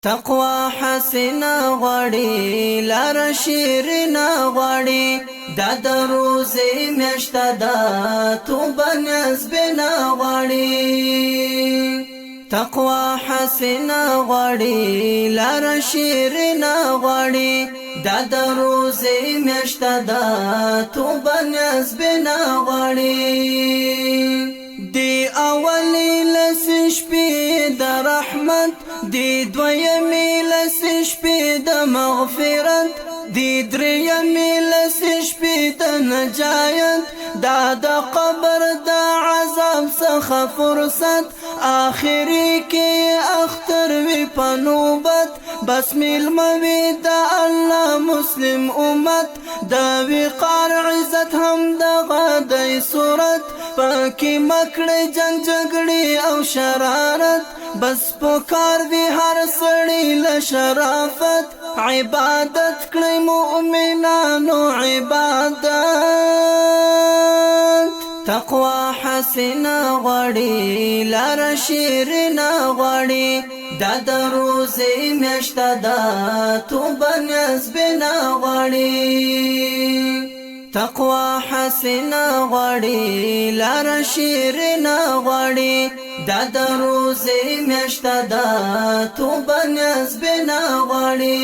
تقوا حسنا غواړي لار شیرنا غواړي دا د روزې میاشته ده توبه نسبنا غواړي تقوا حسنا غواړي لار شیرنا غواړي دا د روزې میاشته ده توبه نسبنا غواړي دی اولی لس شپې د رحمت دی دویمې لس شپې د مغفرت دی درېیمې لس شپې د نجایت دا د قبر د عذاب څخه فرصت آخري کې اختر وي په نوبت بس میلمه وي د الله مسلم امت د وقار عزت هم دغه دی صورت پاکی مکړه جنگ جګړې او شرارت بس پکار وی هر سړی له شرافت عبادت کړی مؤمنانو عبادت تقوا حسنا غواړي لار شیرنا غواړي دا د روزې میاشته ده توبه نسبنا غواړي تقوا حسنا غواړي لار شیرنا غواړي دا د روزې میاشته ده توبه نسبنا غواړي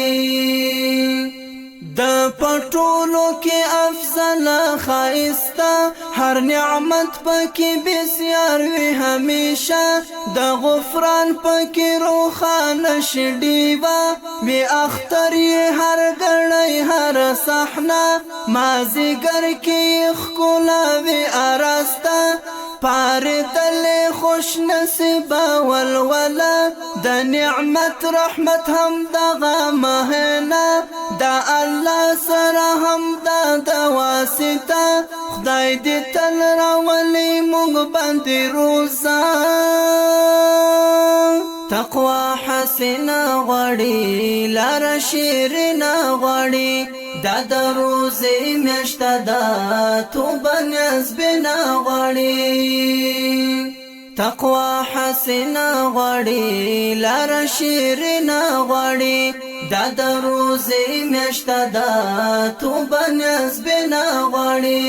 د پټولو کې افضل خایسته هر نعمت پکې بسیار وي همیشه د غفران پکې روښانه شي ډیوه وي اختر یې هر ګړی هر صحنه مازیګر کې ښکلا وي اراسته پاردل خوش نصیبه ولوله د نعمت رحمت هم دغه مهنه دا الله سره هم د واسطه خدای دې تل راولي موږ باندې روزه تقوا حسنا غواړي لار شیرنا غواړي دا د روزې میاشته ده توبه نسبنا غواړي تقوا حسنا غواړي لار شیرنا غواړي دا د روزې میاشته ده توبه نسبنا غواړي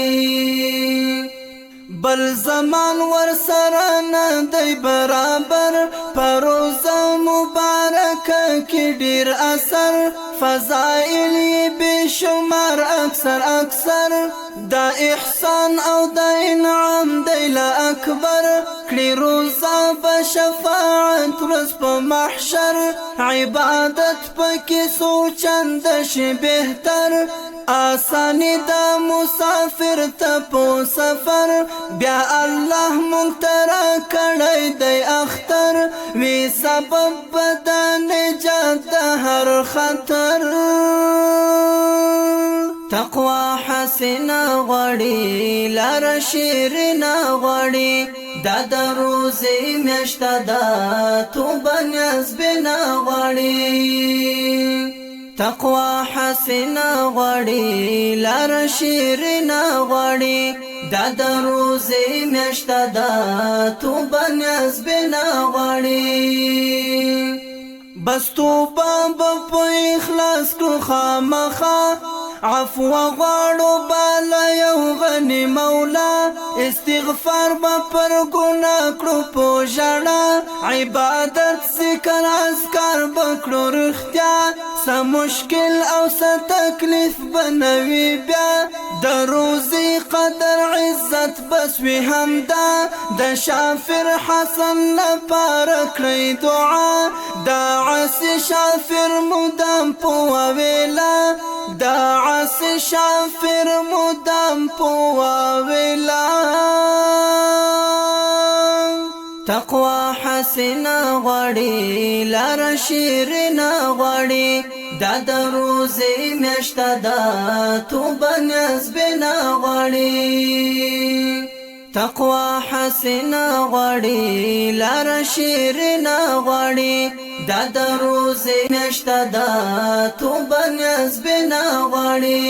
بل زمان ور سره نه دی برابر پروزه مبارکه کې ډیر اثر فضائل بشمار اکثر دا احسان او دا انعام دی لا اکبر کړي روزه په شفاعت ورځ په محشر عبادت پکې سوچند شي بهتر آسانی دا مسافر ته په سفر بیا الله مونږ ته راکړی دی اختر وی سبب د نجات د هر خطر تقوا حسنا غواړي لار شیرنا غواړي دا د روزې میاشته ده توبه نسبنا غواړي تقوا حسنا غواړي لار شیرنا غواړي دا د روزې میاشته ده توبه نسبنا غواړي بس توبه په اخلاص کړو خامخا عفو غواړو بالا یو غنی مولا استغفار با پر ګناه کړو په ژړا عبادت ذکر اذکار بکړو رښتیا سم مشکل او څه تکلیف بنوي بیا د روزي قدر عزت بس وي همدا د شافر حسن لپاره کړی دعا دا عاصي شافر مدام په ویلا دا عاصي شافر مدام په ویلا تقوا حسنا غواړي لار شیرنا غواړي دا د روزې میاشته ده توبه نسبنا غواړي تقوا حسنا غواړي لار شیرنا غواړي دا د روزې میاشته ده توبه نسبنا غواړي